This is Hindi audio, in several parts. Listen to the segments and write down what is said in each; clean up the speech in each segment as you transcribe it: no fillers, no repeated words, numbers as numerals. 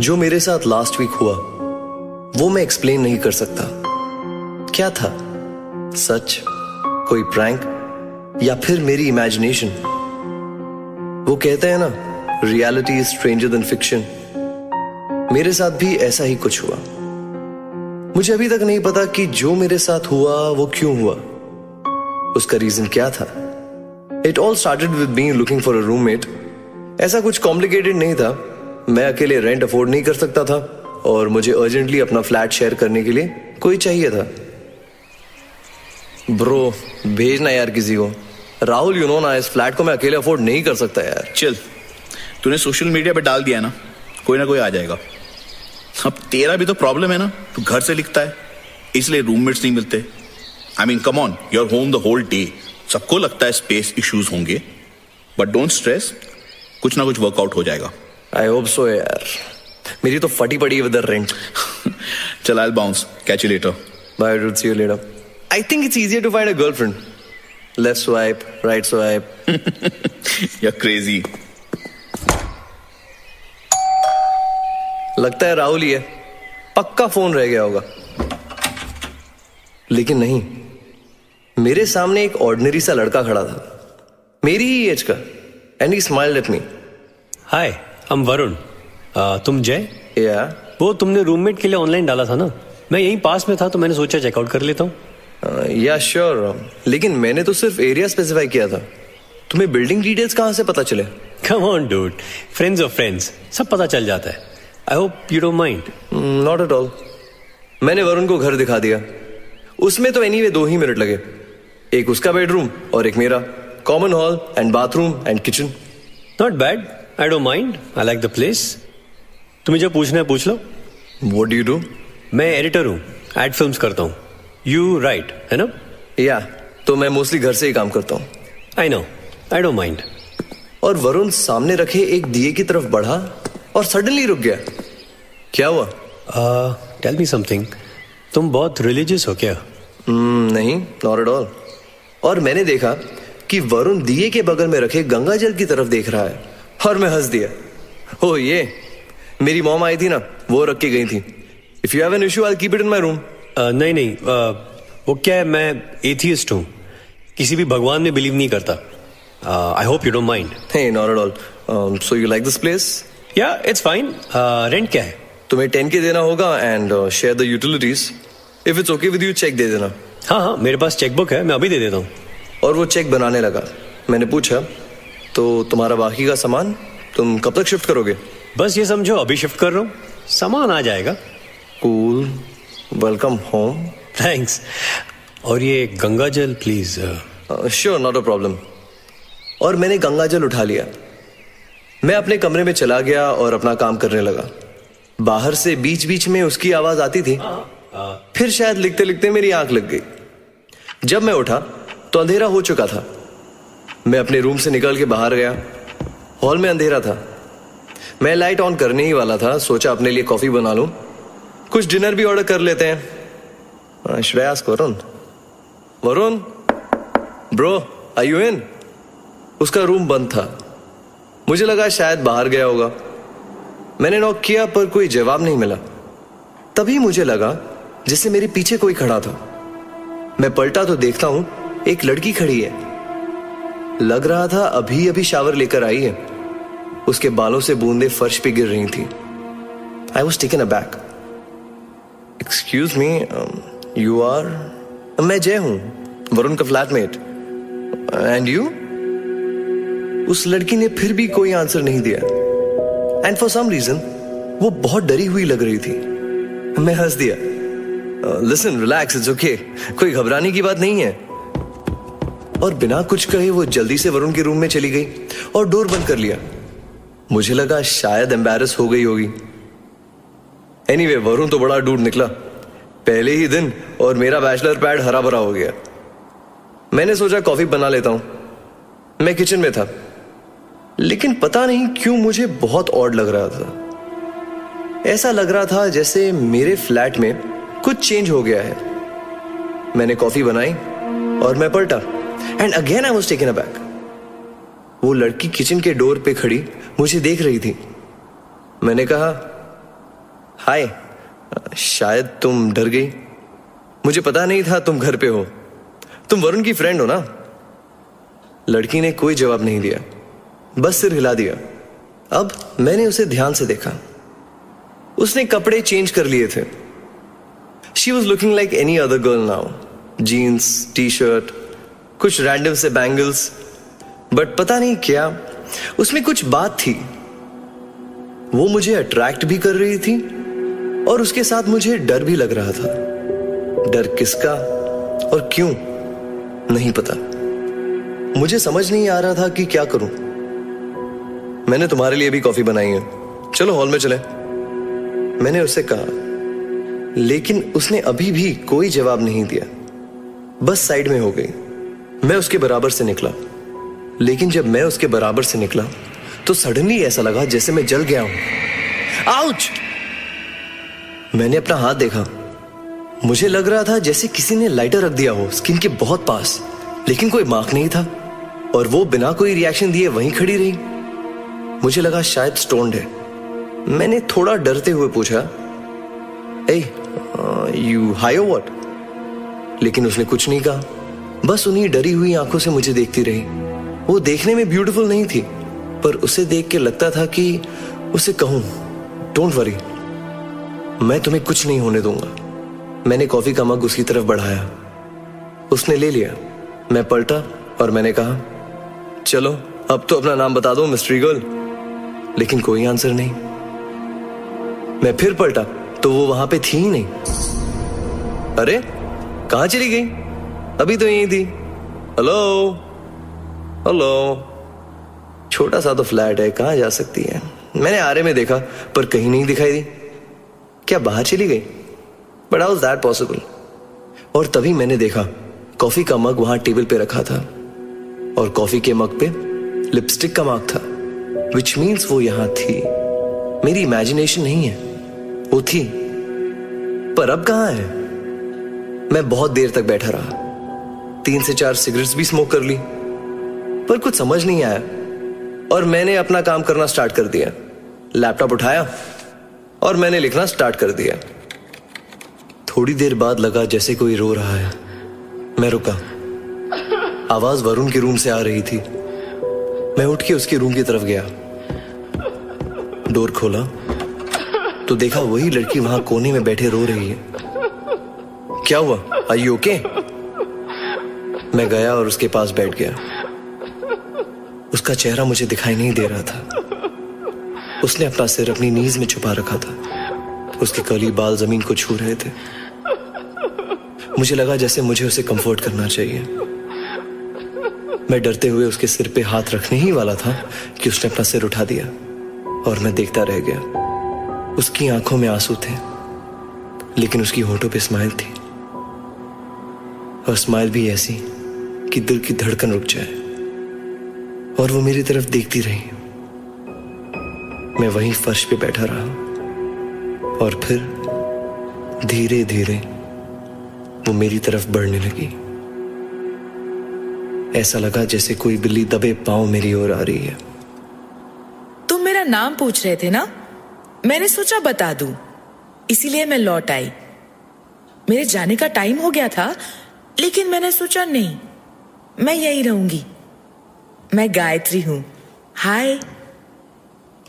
जो मेरे साथ लास्ट वीक हुआ वो मैं एक्सप्लेन नहीं कर सकता। क्या था, सच, कोई प्रैंक या फिर मेरी इमेजिनेशन? वो कहते हैं ना, reality is stranger then fiction. मेरे साथ भी ऐसा ही कुछ हुआ। मुझे अभी तक नहीं पता कि जो मेरे साथ हुआ वो क्यों हुआ, उसका रीजन क्या था। It all started with me looking for a roommate. ऐसा कुछ कॉम्प्लिकेटेड नहीं था। मैं अकेले रेंट अफोर्ड नहीं कर सकता था और मुझे अर्जेंटली अपना फ्लैट शेयर करने के लिए कोई चाहिए था। ब्रो, भेजना यार किसी को। राहुल, यू नो ना, इस फ्लैट को मैं अकेले अफोर्ड नहीं कर सकता यार। चल, तूने सोशल मीडिया पे डाल दिया ना कोई आ जाएगा। अब तेरा भी तो प्रॉब्लम है ना, तू घर से लिखता है इसलिए रूममेट्स नहीं मिलते। I mean come on, you're home the whole day. सबको लगता है स्पेस इश्यूज होंगे, बट डोंट स्ट्रेस, कुछ ना कुछ वर्कआउट हो जाएगा। आई होप सो यार। मेरी तो फटी पड़ी है विद द रेंट। चल, I'll bounce. Catch you later. Bye, dude. See you later. I think it's easier to find a girlfriend. Left swipe, right swipe. You're crazy. लगता है राहुल ही है। पक्का फोन रह गया होगा। लेकिन नहीं, मेरे सामने एक ऑर्डिनरी सा लड़का खड़ा था, मेरी ही एज का, and he smiled at me. Hi, I'm Varun. तुम जय? या वो तुमने रूममेट के लिए ऑनलाइन डाला था ना, मैं यहीं पास में था तो मैंने सोचा चेकआउट कर लेता हूँ। या श्योर, लेकिन मैंने तो सिर्फ एरिया स्पेसिफाई किया था। तुम्हें बिल्डिंग डिटेल्स कहाँ से पता चले? Come on dude, friends of friends, सब पता चल जाता है। आई hope you don't mind. Not at all. मैंने वरुण को घर दिखा दिया। उसमें तो एनीवे 2 ही मिनट लगे। एक उसका बेडरूम और एक मेरा, common hall and bathroom and kitchen. Not bad, I don't mind, I like the place. तुम्हें जो पूछना है पूछ लो। What do you do? मैं एडिटर हूँ, एड फिल्म्स करता हूँ। यू राइट, है ना? या, तो मैं मोस्टली घर से ही काम करता हूँ। I know, I don't mind. और वरुण सामने रखे एक दिए की तरफ बढ़ा और सडनली रुक गया। क्या हुआ? Tell me something. तुम बहुत रिलीजियस हो क्या? नहीं, नॉट एट ऑल। और मैंने देखा कि वरुण दिए के बगल में रखे गंगा जल की तरफ देख रहा है और मैं हंस दिया। ओ ये मेरी मॉम आई थी ना, वो रख के गई थी। If you have an issue I will keep it in my room. नहीं, वो क्या है, मैं एथियस्ट हूँ, किसी भी भगवान में बिलीव नहीं करता। I hope you don't mind. Hey, not at all. So you like this place? Yeah, it's fine. Rent क्या है? तुम्हें 10K देना होगा and share the utilities. If it's okay with you, check दे देना। हाँ, मेरे पास चेकबुक है, मैं अभी दे देता हूँ। और वो चेक बनाने लगा। मैंने पूछा, तो तुम्हारा बाकी का सामान तुम कब तक शिफ्ट करोगे? बस ये समझो अभी शिफ्ट कर रहा हूँ, सामान आ जाएगा। Cool, welcome home. थैंक्स। और ये गंगा जल please. Sure, not a problem. और मैंने गंगा जल उठा लिया। मैं अपने कमरे में चला गया और अपना काम करने लगा। बाहर से बीच बीच में उसकी आवाज आती थी। फिर शायद लिखते लिखते मेरी आंख लग गई। जब मैं उठा तो अंधेरा हो चुका था। मैं अपने रूम से निकल के बाहर गया। हॉल में अंधेरा था। मैं लाइट ऑन करने ही वाला था, सोचा अपने लिए कॉफी बना लूं, कुछ डिनर भी ऑर्डर कर लेते हैं। Should I ask Varun? Varun bro, are you in? उसका रूम बंद था। मुझे लगा शायद बाहर गया होगा। मैंने नॉक किया पर कोई जवाब नहीं मिला। तभी मुझे लगा जैसे मेरे पीछे कोई खड़ा था। मैं पलटा तो देखता हूं एक लड़की खड़ी है। लग रहा था अभी अभी शावर लेकर आई है। उसके बालों से बूंदें फर्श पे गिर रही थी। I was taken aback. Excuse me, you are? मैं जय हूं, वरुण का फ्लैटमेट। And you? उस लड़की ने फिर भी कोई आंसर नहीं दिया। एंड फॉर सम रीजन वो बहुत डरी हुई लग रही थी। मैं हंस दिया। लिसन, रिलैक्स, इट्स ओके, कोई घबराने की बात नहीं है। और बिना कुछ कहे वो जल्दी से वरुण के रूम में चली गई और डोर बंद कर लिया। मुझे लगा शायद एम्बैरस हो गई होगी। एनीवे, वरुण तो बड़ा डूड निकला पहले ही दिन, और मेरा बैचलर पैड हरा भरा हो गया। मैंने सोचा कॉफी बना लेता हूं। मैं किचन में था, लेकिन पता नहीं क्यों मुझे बहुत ऑड लग रहा था। ऐसा लग रहा था जैसे मेरे फ्लैट में कुछ चेंज हो गया है। मैंने कॉफी बनाई और मैं पलटा, and again I was taken aback. वो लड़की किचन के डोर पे खड़ी मुझे देख रही थी। मैंने कहा, हाय, शायद तुम डर गई। मुझे पता नहीं था तुम घर पे हो। तुम वरुण की फ्रेंड हो ना? लड़की ने कोई जवाब नहीं दिया, बस सिर हिला दिया। अब मैंने उसे ध्यान से देखा। उसने कपड़े चेंज कर लिए थे। She was looking like any other girl now. Jeans, T shirt, कुछ रैंडम से बैंगल्स, बट पता नहीं क्या उसमें कुछ बात थी। वो मुझे अट्रैक्ट भी कर रही थी और उसके साथ मुझे डर भी लग रहा था। डर किसका और क्यों नहीं पता। मुझे समझ नहीं आ रहा था कि क्या करूं। मैंने तुम्हारे लिए भी कॉफी बनाई है, चलो हॉल में चले, मैंने उससे कहा। लेकिन उसने अभी भी कोई जवाब नहीं दिया, बस साइड में हो गई। मैं उसके बराबर से निकला, लेकिन जब मैं उसके बराबर से निकला तो सडनली ऐसा लगा जैसे मैं जल गया हूं। आउच! मैंने अपना हाथ देखा। मुझे लग रहा था जैसे किसी ने लाइटर रख दिया हो स्किन के बहुत पास, लेकिन कोई मार्क नहीं था और वो बिना कोई रिएक्शन दिए वहीं खड़ी रही। मुझे लगा शायद स्टोन्ड है। मैंने थोड़ा डरते हुए पूछा, "Hey, you high or what?" लेकिन उसने कुछ नहीं कहा, बस उन्हीं डरी हुई आंखों से मुझे देखती रही। वो देखने में ब्यूटीफुल नहीं थी, पर उसे देख के लगता था कि उसे कहूं, "Don't worry, मैं तुम्हें कुछ नहीं होने दूंगा।" मैंने कॉफी का मग उसकी तरफ बढ़ाया। उसने ले लिया। मैं पलटा और मैंने कहा, "चलो अब तो अपना नाम बता दो मिस्ट्री गर्ल।" लेकिन कोई आंसर नहीं। मैं फिर पलटा तो वो वहां पे थी ही नहीं। अरे कहां चली गई? अभी तो यहीं थी। हेलो हेलो, छोटा सा तो फ्लैट है, कहां जा सकती है? मैंने आरे में देखा पर कहीं नहीं दिखाई दी। क्या बाहर चली गई? But how is that possible? और तभी मैंने देखा कॉफी का मग वहां टेबल पे रखा था और कॉफी के मग पे लिपस्टिक का मार्क था, विच मीन्स वो यहां थी। मेरी इमेजिनेशन नहीं है, वो थी। पर अब कहां है? मैं बहुत देर तक बैठा रहा, 3 से 4 सिगरेट्स भी स्मोक कर ली, पर कुछ समझ नहीं आया और मैंने अपना काम करना स्टार्ट कर दिया। लैपटॉप उठाया और मैंने लिखना स्टार्ट कर दिया। थोड़ी देर बाद लगा जैसे कोई रो रहा है। मैं रुका। आवाज वरुण के रूम से आ रही थी। मैं उठ के उसके रूम की तरफ गया। डोर खोला तो देखा वही लड़की वहां कोने में बैठे रो रही है। क्या हुआ? Are you okay? मैं गया और उसके पास बैठ गया। उसका चेहरा मुझे दिखाई नहीं दे रहा था। उसने अपना सिर अपनी नीज में छुपा रखा था। उसके कर्ली बाल जमीन को छू रहे थे। मुझे लगा जैसे मुझे उसे कंफर्ट करना चाहिए। मैं डरते हुए उसके सिर पे हाथ रखने ही वाला था कि उसने अपना सिर उठा दिया और मैं देखता रह गया। उसकी आंखों में आंसू थे, लेकिन उसकी होठों पे स्माइल थी, और स्माइल भी ऐसी कि दिल की धड़कन रुक जाए। और वो मेरी तरफ देखती रही। मैं वहीं फर्श पे बैठा रहा और फिर धीरे धीरे वो मेरी तरफ बढ़ने लगी। ऐसा लगा जैसे कोई बिल्ली दबे पांव मेरी ओर आ रही है। तुम मेरा नाम पूछ रहे थे ना? मैंने सोचा बता दूं, इसीलिए मैं लौट आई। मेरे जाने का टाइम हो गया था, लेकिन मैंने सोचा नहीं, मैं यहीं रहूंगी। मैं गायत्री हूं। हाय।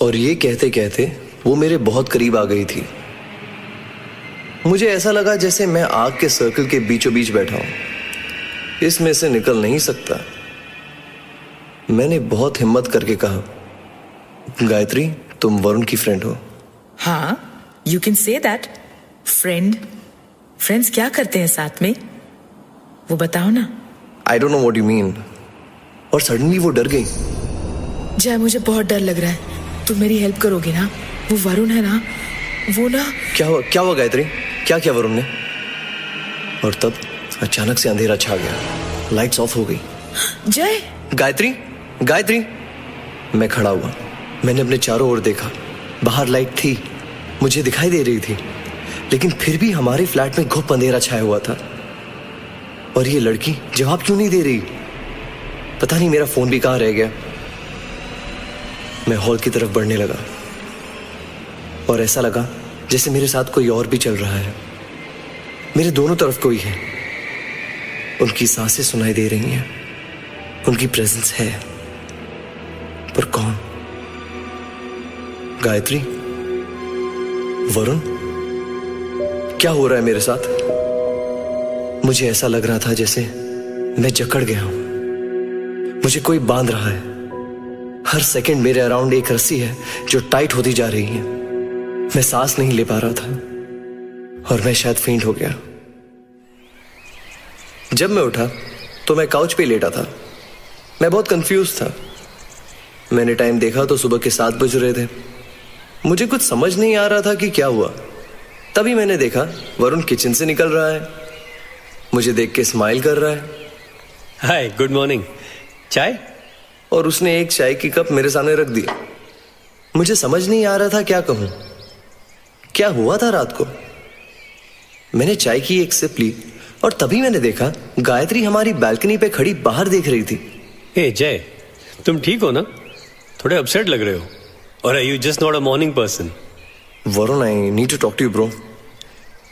और ये कहते कहते वो मेरे बहुत करीब आ गई थी। मुझे ऐसा लगा जैसे मैं आग के सर्कल के बीचों बीच बैठा हूं, इसमें से निकल नहीं सकता। मैंने बहुत हिम्मत करके कहा, गायत्री तुम वरुण की फ्रेंड हो? हाँ, you can say that. Friends क्या करते हैं साथ में, वो बताओ ना। आई don't know what you mean. और सडनली वो डर गई। जय, मुझे बहुत डर लग रहा है, तुम मेरी हेल्प करोगे ना? वो वरुण है ना, वो ना। क्या हुआ गायत्री? क्या किया वरुण ने? और तब अचानक से अंधेरा छा गया, लाइट्स ऑफ हो गई। जय! गायत्री! मैं खड़ा हुआ। मैंने अपने चारों ओर देखा। बाहर लाइट थी, मुझे दिखाई दे रही थी, लेकिन फिर भी हमारे फ्लैट में घुप अंधेरा छाया हुआ था। और ये लड़की जवाब क्यों नहीं दे रही? पता नहीं मेरा फोन भी कहां रह गया। मैं हॉल की तरफ बढ़ने लगा और ऐसा लगा जैसे मेरे साथ कोई और भी चल रहा है। मेरे दोनों तरफ कोई है। उनकी सांसें सुनाई दे रही हैं, उनकी प्रेजेंस है, पर कौन? गायत्री? वरुण? क्या हो रहा है मेरे साथ? मुझे ऐसा लग रहा था जैसे मैं जकड़ गया हूं, मुझे कोई बांध रहा है। हर सेकंड मेरे अराउंड एक रस्सी है जो टाइट होती जा रही है। मैं सांस नहीं ले पा रहा था और मैं शायद फेंट हो गया। जब मैं उठा तो मैं काउच पे लेटा था। मैं बहुत कंफ्यूज था। मैंने टाइम देखा तो सुबह के 7 बज रहे थे। मुझे कुछ समझ नहीं आ रहा था कि क्या हुआ। तभी मैंने देखा वरुण किचन से निकल रहा है, मुझे देख के स्माइल कर रहा है। हाय, गुड मॉर्निंग। चाय? और उसने एक चाय की कप मेरे सामने रख दिया। मुझे समझ नहीं आ रहा था क्या कहूं। क्या हुआ था रात को? मैंने चाय की एक सिप ली और तभी मैंने देखा गायत्री हमारी बालकनी पे खड़ी बाहर देख रही थी। हे जय, तुम ठीक हो ना? थोड़े अपसेट लग रहे हो। और are you just not a morning person? Varun, I need to talk to you bro.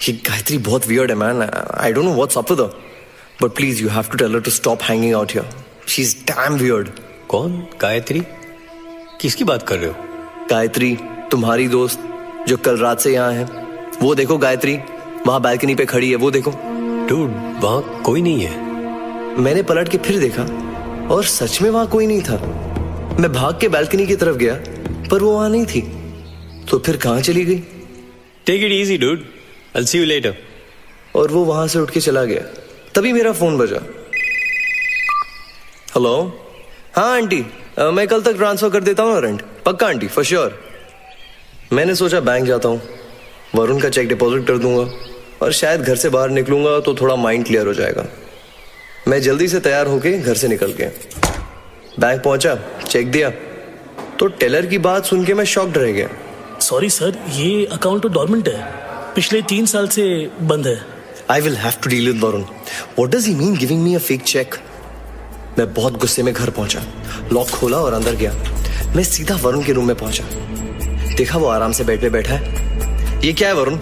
ये गायत्री बहुत वियर्ड है man. I don't know what's up with her, but please you have to tell her to stop hanging out here. She is damn weird. कौन? गायत्री? किसकी बात कर रहे हो? गायत्री, तुम्हारी दोस्त जो कल रात से यहाँ है। वो देखो गायत्री, वहां बालकनी पे खड़ी है, वो देखो। डूड, वहां कोई नहीं है। मैंने पलट के फिर देखा और सच में वहां कोई नहीं था। मैं भाग के बालकनी की तरफ गया पर वो वहां नहीं थी। तो फिर कहां चली गई? Take it easy dude, I will see you later. और वो वहां से उठ के चला गया। तभी मेरा फोन बजा। हेलो? हाँ आंटी, मैं कल तक ट्रांसफर कर देता हूँ ना रेंट। पक्का आंटी, फॉर श्योर। मैंने सोचा बैंक जाता हूँ, वरुण का चेक डिपॉजिट कर दूंगा और शायद घर से बाहर निकलूंगा तो थोड़ा माइंड क्लियर हो जाएगा। मैं जल्दी से तैयार होके घर से निकल गया। बैंक पहुंचा, चेक दिया तो टेलर की बात सुन के मैं शॉक्ड रह गया। सॉरी सर, ये अकाउंट तो डॉर्मेंट है, पिछले 3 साल से बंद है। I will have to deal with Varun. What does he mean giving me a fake check? मैं बहुत गुस्से में घर पहुंचा, लॉक खोला और अंदर गया। मैं सीधा वरुण के रूम में पहुंचा। देखा वो आराम से बेड पे बैठा है। ये क्या है वरुण?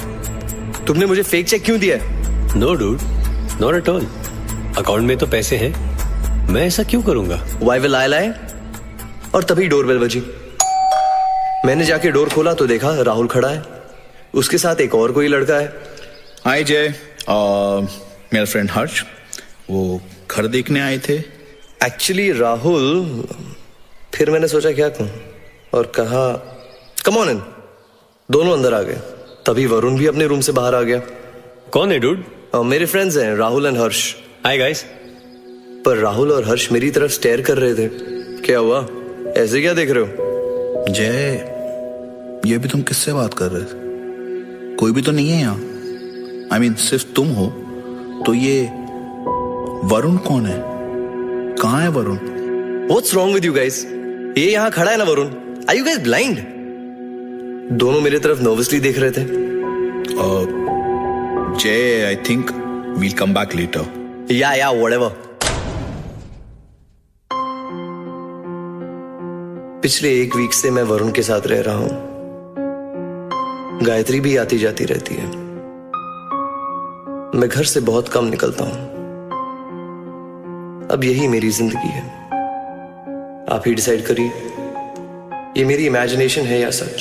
तुमने मुझे फेक चेक क्यों दिया है? No dude, not at all. Account में तो पैसे हैं, मैं ऐसा क्यों करूंगा? Why will I lie? और तभी डोरबेल बजी। मैंने जाके डोर खोला तो देखा राहुल खड़ा है, उसके साथ एक और कोई लड़का है। हाय जय, मेरा फ्रेंड हर्ष, वो घर देखने आए थे। एक्चुअली राहुल, फिर मैंने सोचा क्या कहूं और कहा कम ऑन इन। दोनों अंदर आ गए। तभी वरुण भी अपने रूम से बाहर आ गया। कौन है डूड? मेरे फ्रेंड्स हैं Rahul and Harsh. Hi guys. पर राहुल और हर्ष मेरी तरफ स्टेयर कर रहे थे। क्या हुआ? ऐसे क्या देख रहे हो? जय, ये भी तुम किससे बात कर रहे थे? कोई भी तो नहीं है यहाँ। I mean, सिर्फ तुम हो तो ये वरुण कौन है? कहाँ है Varun? What's wrong with you guys? ये यहाँ खड़ा है ना Varun. Are you guys blind? दोनों मेरे तरफ नर्वसली देख रहे थे। जय, I think we'll come back later. Yeah, whatever. पिछले 1 वीक से मैं वरुण के साथ रह रहा हूं। गायत्री भी आती जाती रहती है। मैं घर से बहुत कम निकलता हूं। अब यही मेरी जिंदगी है। आप ही डिसाइड करिए, ये मेरी इमेजिनेशन है या सच।